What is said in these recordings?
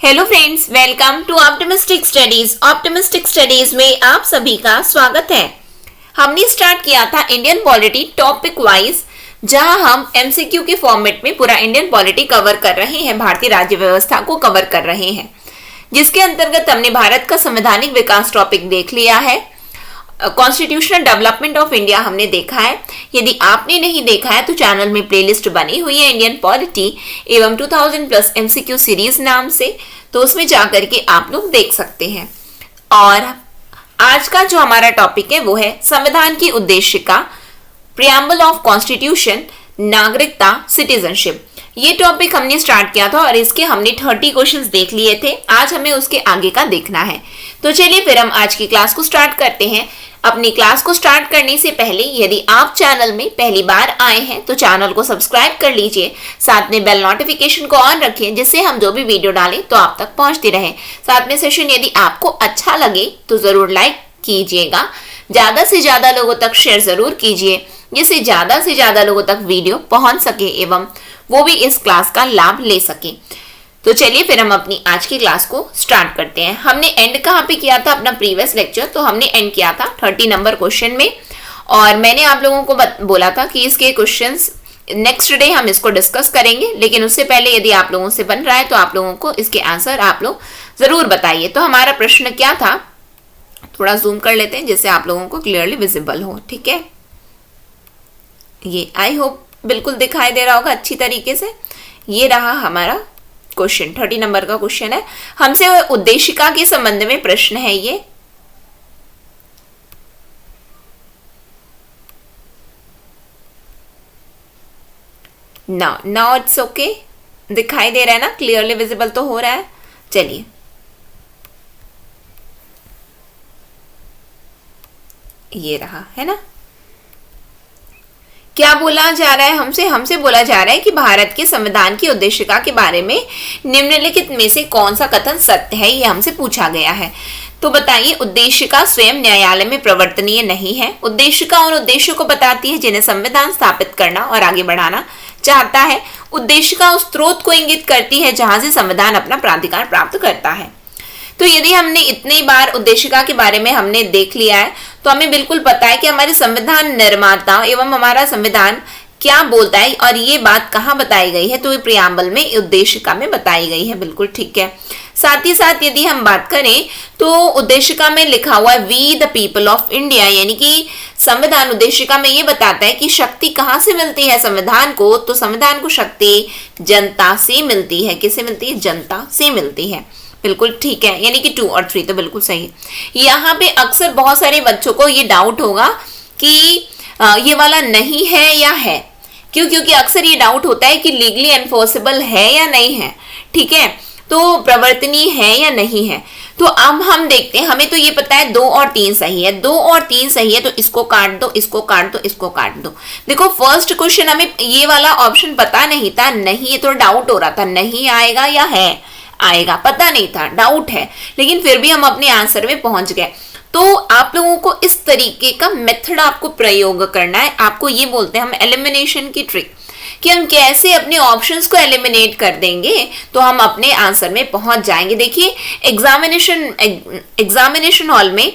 Hello friends, welcome to optimistic studies. Optimistic studies में आप सभी का स्वागत है। हमने स्टार्ट किया था इंडियन पॉलिटी टॉपिक वाइज, जहां हम एमसीक्यू के फॉर्मेट में पूरा इंडियन पॉलिटी कवर कर रहे हैं, भारतीय राज्य व्यवस्था को कवर कर रहे हैं, जिसके अंतर्गत हमने भारत का संवैधानिक विकास टॉपिक देख लिया है। कॉन्स्टिट्यूशनल डेवलपमेंट ऑफ इंडिया हमने देखा है। यदि आपने नहीं देखा है तो चैनल में प्लेलिस्ट बनी हुई है इंडियन पॉलिटी एवं 2000+ एमसीक्यू सीरीज नाम से, तो उसमें जाकर के आप लोग देख सकते हैं। और आज का जो हमारा टॉपिक है वो है संविधान की उद्देशिका, प्रियम्बल ऑफ कॉन्स्टिट्यूशन, नागरिकता, सिटीजनशिप। ये टॉपिक हमने स्टार्ट किया था और इसके हमने 30 क्वेश्चंस देख लिए थे। आज हमें उसके आगे का देखना है। तो चलिए फिर हम आज की क्लास को स्टार्ट करते हैं। अपनी क्लास को स्टार्ट करने से पहले यदि आप चैनल में पहली बार आए हैं तो चैनल को सब्सक्राइब कर लीजिए, साथ में बेल नोटिफिकेशन को ऑन रखिए, जिससे हम जो भी वीडियो डालें तो आप तक पहुंचती रहे। साथ में सेशन यदि आपको अच्छा लगे तो जरूर लाइक कीजिएगा, ज्यादा से ज्यादा लोगों तक शेयर जरूर कीजिए, जिससे ज्यादा से ज्यादा लोगों तक वीडियो पहुंच सके एवं वो भी इस क्लास का लाभ ले सके। तो चलिए फिर हम अपनी आज की क्लास को स्टार्ट करते हैं। हमने एंड कहाँ पे किया था अपना प्रीवियस लेक्चर? तो हमने एंड किया था 30 नंबर क्वेश्चन में, और मैंने आप लोगों को बोला था कि इसके क्वेश्चंस नेक्स्ट डे हम इसको डिस्कस करेंगे, लेकिन उससे पहले यदि आप लोगों से बन रहा है तो आप लोगों को इसके आंसर आप लोग जरूर बताइए। तो हमारा प्रश्न क्या था, थोड़ा जूम कर लेते हैं जिससे आप लोगों को क्लियरली विजिबल हो। ठीक है, ये आई होप बिल्कुल दिखाई दे रहा होगा अच्छी तरीके से। ये रहा हमारा क्वेश्चन, 30 नंबर का क्वेश्चन है। हमसे उद्देशिका के संबंध में प्रश्न है ये। नाउ इट्स ओके, दिखाई दे रहा है ना, क्लियरली विजिबल तो हो रहा है। चलिए, ये रहा है ना। क्या बोला जा रहा है हमसे बोला जा रहा है कि भारत के संविधान की उद्देशिका के बारे में निम्नलिखित में से कौन सा कथन सत्य है, ये हमसे पूछा गया है। तो बताइए, उद्देशिका स्वयं न्यायालय में प्रवर्तनीय नहीं है। उद्देशिका उन उद्देश्यों को बताती है जिन्हें संविधान स्थापित करना और आगे बढ़ाना चाहता है। उद्देशिका उस स्रोत को इंगित करती है जहां से संविधान अपना प्राधिकार प्राप्त करता है। तो यदि हमने इतनी बार उद्देशिका के बारे में हमने देख लिया है तो हमें बिल्कुल पता है कि हमारे संविधान निर्माता एवं हमारा संविधान क्या बोलता है, और ये बात कहाँ बताई गई है, तो ये प्रियम्बल में उद्देशिका में बताई गई है। बिल्कुल ठीक है। साथ ही साथ यदि हम बात करें तो उद्देशिका में लिखा हुआ है we the people of India, यानी कि संविधान उद्देशिका में ये बताता है कि शक्ति कहाँ से मिलती है संविधान को, तो संविधान को शक्ति जनता से मिलती है। किससे मिलती है? जनता से मिलती है। बिल्कुल ठीक है, यानी कि 2 और 3 तो बिल्कुल सही है। यहाँ पे अक्सर बहुत सारे बच्चों को ये डाउट होगा कि ये वाला नहीं है या है। क्यों? क्योंकि अक्सर ये डाउट होता है कि लीगली एनफोर्सेबल है या नहीं है। ठीक है, तो प्रवर्तनीय है या नहीं है। तो अब हम देखते हैं, हमें तो ये पता है 2 और 3 सही है। 2 और 3 सही है तो इसको काट दो, इसको काट दो, इसको काट दो। देखो, फर्स्ट क्वेश्चन हमें ये वाला ऑप्शन पता नहीं था, नहीं, ये तो डाउट हो रहा था, नहीं आएगा या है आएगा, पता नहीं था, डाउट है, लेकिन फिर भी हम अपने आंसर में पहुंच गए। तो आप लोगों को इस तरीके का मेथड आपको प्रयोग करना है। आपको ये बोलते हैं हम एलिमिनेशन की ट्रिक, कि हम कैसे अपने ऑप्शंस को एलिमिनेट कर देंगे तो हम अपने आंसर में पहुंच जाएंगे। देखिए, एग्जामिनेशन हॉल में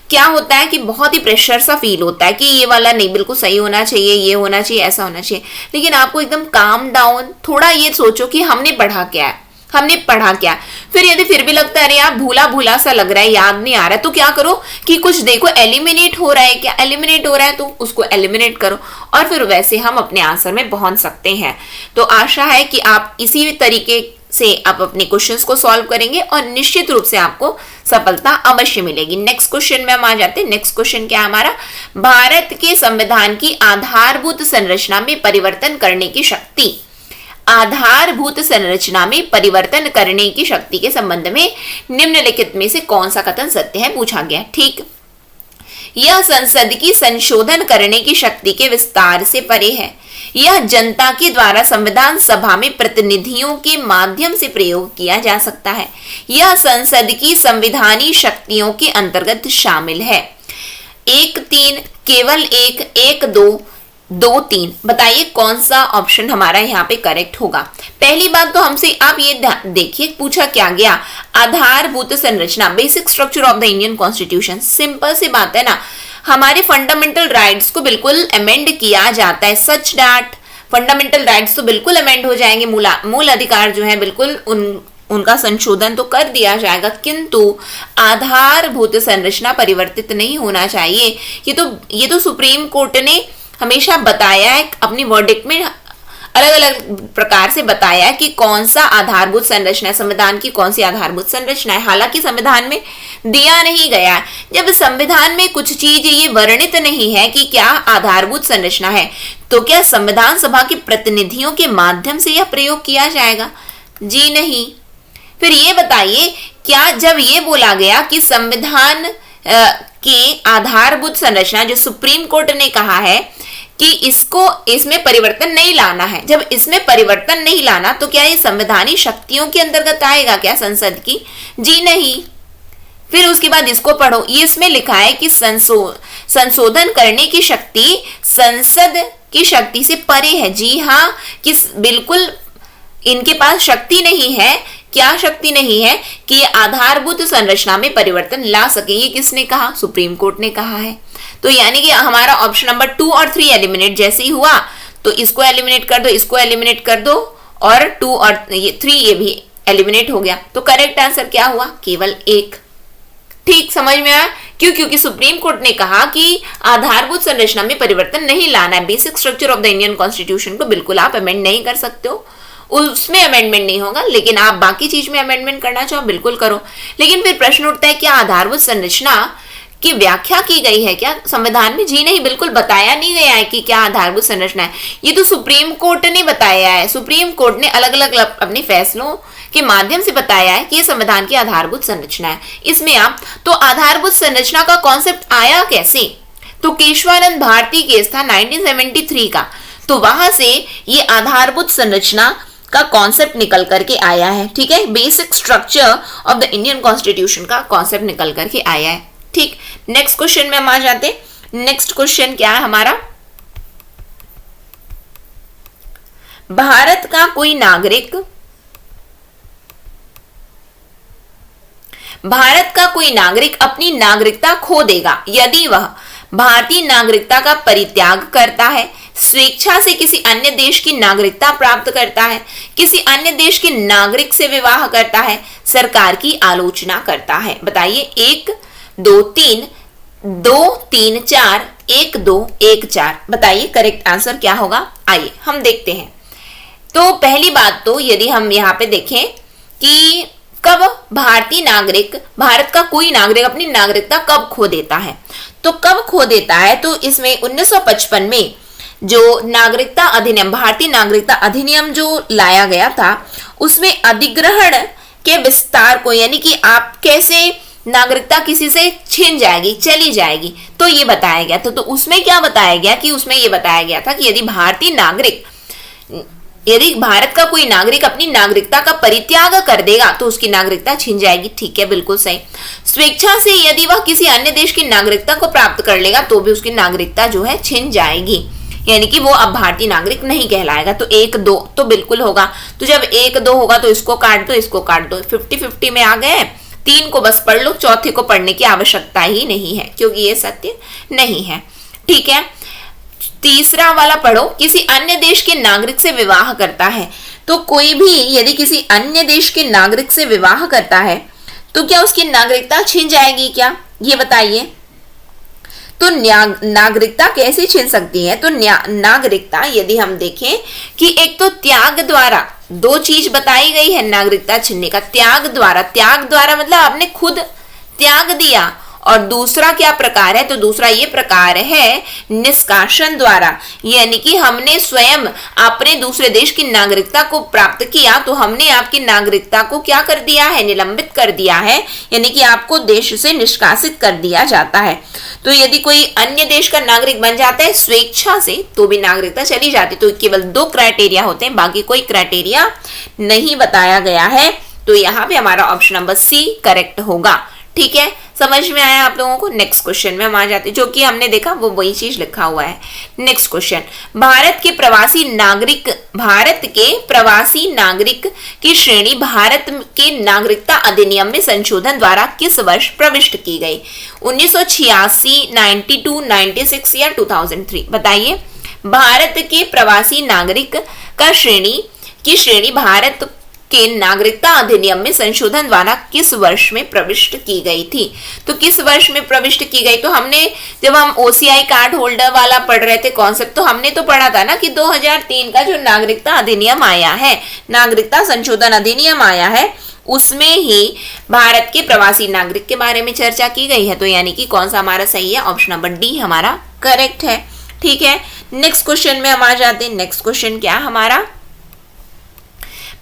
क्या होता है कि बहुत ही प्रेशर सा फील होता है कि ये वाला नहीं, बिल्कुल सही होना चाहिए, ये होना चाहिए, ऐसा होना चाहिए। लेकिन आपको एकदम काम डाउन, थोड़ा ये सोचो कि हमने पढ़ा क्या है, हमने पढ़ा क्या। फिर यदि फिर भी लगता है अरे यार भूला भूला सा लग रहा है, याद नहीं आ रहा है, तो क्या करो कि कुछ देखो एलिमिनेट हो रहा है क्या, एलिमिनेट हो रहा है तो उसको एलिमिनेट करो, और फिर वैसे हम अपने आंसर में पहुंच सकते हैं। तो आशा है कि आप इसी तरीके से आप अपने क्वेश्चंस को सॉल्व करेंगे और निश्चित रूप से आपको सफलता अवश्य मिलेगी। नेक्स्ट क्वेश्चन में हम आ जाते हैं। नेक्स्ट क्वेश्चन क्या है हमारा, भारत के संविधान की आधारभूत संरचना में परिवर्तन करने की शक्ति, आधारभूत संरचना में परिवर्तन करने की शक्ति के संबंध में निम्नलिखित में से कौन सा कथन सत्य है, पूछा गया। ठीक, यह संसद की संशोधन करने की शक्ति के विस्तार से परे है। यह जनता के द्वारा संविधान सभा में प्रतिनिधियों के माध्यम से प्रयोग किया जा सकता है। यह संसद की संविधानी शक्तियों के अंतर्गत शामिल है। 1, 3, केवल 1, 1, 2 2, 3। बताइए कौन सा ऑप्शन हमारा यहाँ पे करेक्ट होगा। पहली बात तो हमसे आप ये देखिए पूछा क्या गया, आधारभूत संरचना, basic structure of the Indian constitution. Simple सी बात है ना, हमारे फंडामेंटल राइट्स को बिल्कुल अमेंड किया जाता है, सच दैट फंडामेंटल राइट्स तो बिल्कुल अमेंड हो जाएंगे, मूल अधिकार जो है बिल्कुल उनका संशोधन तो कर दिया जाएगा, किंतु आधारभूत संरचना परिवर्तित नहीं होना चाहिए। ये तो सुप्रीम कोर्ट ने हमेशा बताया है, अपनी वर्डिक्ट में अलग अलग प्रकार से बताया है कि कौन सा आधारभूत संरचना है, संविधान की कौन सी आधारभूत संरचना है। हालांकि संविधान में दिया नहीं गया है। जब संविधान में कुछ चीज ये वर्णित नहीं है कि क्या आधारभूत संरचना है, तो क्या संविधान सभा के प्रतिनिधियों के माध्यम से यह प्रयोग किया जाएगा? जी नहीं। फिर ये बताइए, क्या जब ये बोला गया कि संविधान के आधारभूत संरचना, जो सुप्रीम कोर्ट ने कहा है कि इसमें परिवर्तन नहीं लाना है, जब इसमें परिवर्तन नहीं लाना तो क्या ये संवैधानिक शक्तियों के अंतर्गत आएगा क्या संसद की? जी नहीं। फिर उसके बाद इसको पढ़ो, ये इसमें लिखा है कि संशोधन करने की शक्ति संसद की शक्ति से परे है। जी हाँ, कि बिल्कुल इनके पास शक्ति नहीं है। क्या शक्ति नहीं है? कि आधारभूत संरचना में परिवर्तन ला सके। ये किसने कहा? सुप्रीम कोर्ट ने कहा है। तो यानी कि हमारा ऑप्शन नंबर 2 और 3 एलिमिनेट जैसे ही हुआ, तो इसको एलिमिनेट कर दो, इसको एलिमिनेट कर दो, और 2 और 3 ये भी एलिमिनेट हो गया। तो करेक्ट आंसर क्या हुआ? केवल 1। ठीक समझ में आया? क्यों? क्योंकि सुप्रीम कोर्ट ने कहा कि आधारभूत संरचना में परिवर्तन नहीं लाना है। Basic structure of the Indian constitution को बिल्कुल आप अमेंड नहीं कर सकते हो, उसमें अमेंडमेंट नहीं होगा, लेकिन आप बाकी चीज में अमेंडमेंट करना चाहो बिल्कुल करो। लेकिन फिर प्रश्न उठता है, क्या आधारभूत संरचना की व्याख्या की गई है क्या संविधान में? जी नहीं, बिल्कुल बताया नहीं गया है कि क्या आधारभूत संरचना है। ये तो सुप्रीम कोर्ट ने बताया है। सुप्रीम कोर्ट ने अलग अलग अपने फैसलों के माध्यम से बताया है कि ये संविधान की आधारभूत संरचना है। इसमें आप तो आधारभूत संरचना का कॉन्सेप्ट आया कैसे? तो केशवानंद भारती केस था 1973 का, तो वहां से ये आधारभूत संरचना का कॉन्सेप्ट निकल करके आया है। ठीक है, basic structure of the Indian constitution का कॉन्सेप्ट निकल करके आया है। ठीक, नेक्स्ट क्वेश्चन में हम आ जाते। नेक्स्ट क्वेश्चन क्या है हमारा? भारत का कोई नागरिक अपनी नागरिकता खो देगा यदि वह भारतीय नागरिकता का परित्याग करता है, स्वेच्छा से किसी अन्य देश की नागरिकता प्राप्त करता है, किसी अन्य देश के नागरिक से विवाह करता है, सरकार की आलोचना करता है। बताइए 1 2 3 2 3 4 1 2 1 4। बताइए करेक्ट आंसर क्या होगा? आइए हम देखते हैं। तो पहली बात तो यदि हम यहाँ पे देखें कि कब भारत का कोई नागरिक अपनी नागरिकता कब खो देता है, तो कब खो देता है? तो इसमें 1955 में जो नागरिकता अधिनियम, भारतीय नागरिकता अधिनियम जो लाया गया था, उसमें अधिग्रहण के विस्तार को, यानी कि आप कैसे नागरिकता किसी से छीन जाएगी, चली जाएगी, तो ये बताया गया था। तो उसमें क्या बताया गया कि उसमें ये बताया गया था कि यदि भारत का कोई नागरिक अपनी नागरिकता का परित्याग कर देगा तो उसकी नागरिकता छीन जाएगी। ठीक है, बिल्कुल सही। स्वेच्छा से यदि वह किसी अन्य देश की नागरिकता को प्राप्त कर लेगा तो भी उसकी नागरिकता जो है छीन जाएगी, यानी कि वो अब भारतीय नागरिक नहीं कहलाएगा। तो 1 2 तो बिल्कुल होगा। तो जब 1 2 होगा तो इसको काट दो, इसको काट दो, 50-50 में आ गए। 3 को बस पढ़ लो, चौथे को पढ़ने की आवश्यकता ही नहीं है क्योंकि ये सत्य नहीं है। ठीक है, तीसरा वाला पढ़ो, किसी अन्य देश के नागरिक से विवाह करता है। तो कोई भी यदि किसी अन्य देश के नागरिक से विवाह करता है तो क्या उसकी नागरिकता छीन जाएगी क्या? ये बताइए। तो नागरिकता कैसे छीन सकती है? तो नागरिकता यदि हम देखें कि एक तो त्याग द्वारा, 2 चीज बताई गई है नागरिकता छीनने का। त्याग द्वारा मतलब आपने खुद त्याग दिया, और दूसरा क्या प्रकार है? तो दूसरा ये प्रकार है निष्कासन द्वारा, यानी कि हमने स्वयं अपने दूसरे देश की नागरिकता को प्राप्त किया तो हमने आपकी नागरिकता को क्या कर दिया है? निलंबित कर दिया है, यानी कि आपको देश से निष्कासित कर दिया जाता है। तो यदि कोई अन्य देश का नागरिक बन जाता है स्वेच्छा से तो भी नागरिकता चली जाती। तो केवल 2 क्राइटेरिया होते हैं, बाकी कोई क्राइटेरिया नहीं बताया गया है। तो यहाँ पे हमारा ऑप्शन नंबर सी करेक्ट होगा। ठीक है, समझ में आया आप लोगों को? नेक्स्ट क्वेश्चन में हम आ जाते हैं, जो कि हमने देखा वो वही चीज लिखा हुआ है। नेक्स्ट क्वेश्चन, भारत के प्रवासी नागरिक की श्रेणी भारत के नागरिकता अधिनियम में संशोधन द्वारा किस वर्ष प्रविष्ट की गई? 1986, 92, 96 या 2003? बताइए। भारत के प्रवासी नागरिक की श्रेणी भारत के नागरिकता अधिनियम में संशोधन द्वारा किस वर्ष में प्रविष्ट की गई थी? तो किस वर्ष में प्रविष्ट की गई? तो हमने जब हम ओसीआई कार्ड होल्डर वाला पढ़ रहे थे कॉन्सेप्ट, तो हमने तो पढ़ा था ना कि 2003 का जो नागरिकता अधिनियम आया है, नागरिकता संशोधन अधिनियम आया है, उसमें ही भारत के प्रवासी नागरिक के बारे में चर्चा की गई है। तो यानी कि कौन सा हमारा सही है? ऑप्शन नंबर डी हमारा करेक्ट है। ठीक है, नेक्स्ट क्वेश्चन में हम आ जाते हैं। नेक्स्ट क्वेश्चन क्या हमारा?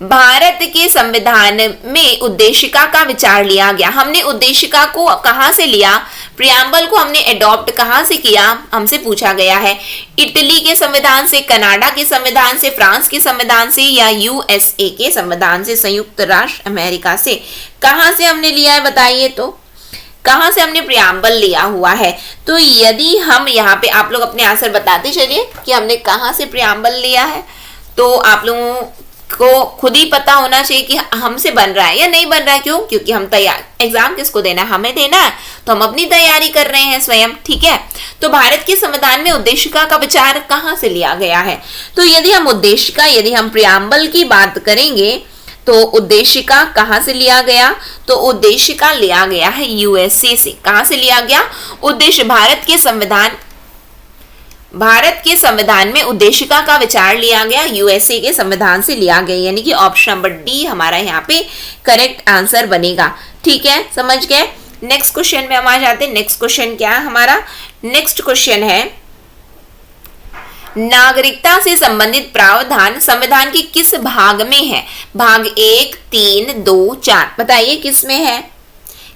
भारत के संविधान में उद्देशिका का विचार लिया गया। हमने उद्देशिका को कहां से लिया? प्रियम्बल को हमने अडॉप्ट कहां से किया? हमसे पूछा गया है। इटली के संविधान से, कनाडा के संविधान से, फ्रांस के संविधान से या यूएसए के संविधान से, संयुक्त राष्ट्र अमेरिका से? कहां से हमने लिया है बताइए तो? कहां से हमने प्रियम्बल लिया हुआ है? तो यदि हम यहाँ पे, आप लोग अपने आंसर बताते चलिए कि हमने कहां से प्रियम्बल लिया है, तो आप लोगों को खुद ही पता होना चाहिए कि हमसे बन रहा है या नहीं बन रहा है। क्यों? क्योंकि हम तैयार, एग्जाम किसको देना है? हमें देना है, तो हम अपनी तैयारी कर रहे हैं स्वयं। ठीक है, तो भारत के संविधान में उद्देशिका का विचार कहां से लिया गया है? तो यदि हम प्रियम्बल की बात करेंगे तो उद्देशिका कहां से लिया गया? तो उद्देशिका लिया गया है यूएसए से। कहां से लिया गया? उद्देश्य, भारत के संविधान में उद्देशिका का विचार लिया गया यूएसए के संविधान से लिया गया, यानी कि ऑप्शन नंबर डी हमारा यहाँ पे करेक्ट आंसर बनेगा। ठीक है, समझ गए? नेक्स्ट क्वेश्चन में हम आ जाते हैं। नेक्स्ट क्वेश्चन क्या है हमारा? नेक्स्ट क्वेश्चन है, नागरिकता से संबंधित प्रावधान संविधान के किस भाग में है? भाग 1, 3, 2, 4? बताइए किस में है?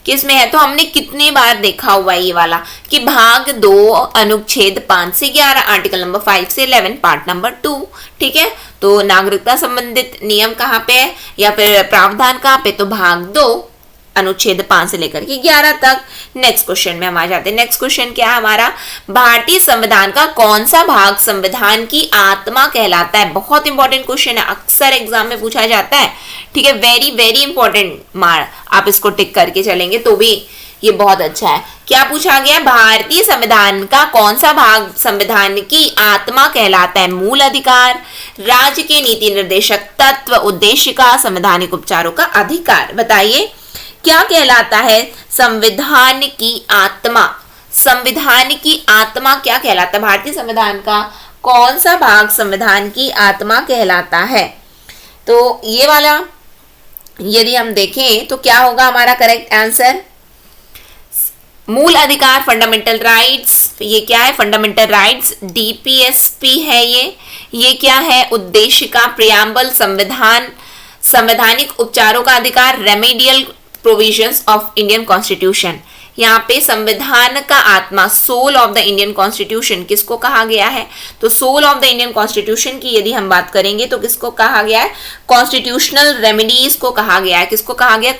तो हमने कितने बार देखा हुआ ये वाला कि भाग 2 अनुच्छेद 5 से 11, आर्टिकल नंबर 5 से 11, पार्ट नंबर 2। ठीक है, तो नागरिकता संबंधित नियम कहाँ पे है या फिर प्रावधान कहाँ पे? तो भाग 2 अनुच्छेद 5 से लेकर के 11 तक। नेक्स्ट क्वेश्चन में हम आ जाते हैं। नेक्स्ट क्वेश्चन क्या है हमारा? भारतीय संविधान का कौन सा भाग संविधान की आत्मा कहलाता है? बहुत इंपॉर्टेंट क्वेश्चन है, अक्सर एग्जाम में पूछा जाता है। ठीक है, वेरी वेरी इंपॉर्टेंट मार, आप इसको टिक करके चलेंगे तो भी ये बहुत अच्छा है। क्या पूछा गया? भारतीय संविधान का कौन सा भाग संविधान की आत्मा कहलाता है? मूल अधिकार, राज्य के नीति निर्देशक तत्व, उद्देशिका, संवैधानिक उपचारों का अधिकार? बताइए क्या कहलाता है संविधान की आत्मा? संविधान की आत्मा क्या कहलाता है? भारतीय संविधान का कौन सा भाग संविधान की आत्मा कहलाता है? तो ये वाला यदि हम देखें तो क्या होगा हमारा करेक्ट आंसर? मूल अधिकार, फंडामेंटल राइट्स। ये क्या है? फंडामेंटल राइट्स, डीपीएसपी है ये क्या है? उद्देशिका, प्रियम्बल, संविधान, संवैधानिक उपचारों का अधिकार, remedial provisions of Indian constitution. यहाँ पे संविधान का आत्मा, soul of the Indian constitution किसको कहा गया है? तो soul of the Indian constitution की यदि हम बात करेंगे तो किसको कहा गया है? कॉन्स्टिट्यूशनल रेमेडीज को कहा गया है। किसको कहा गया है?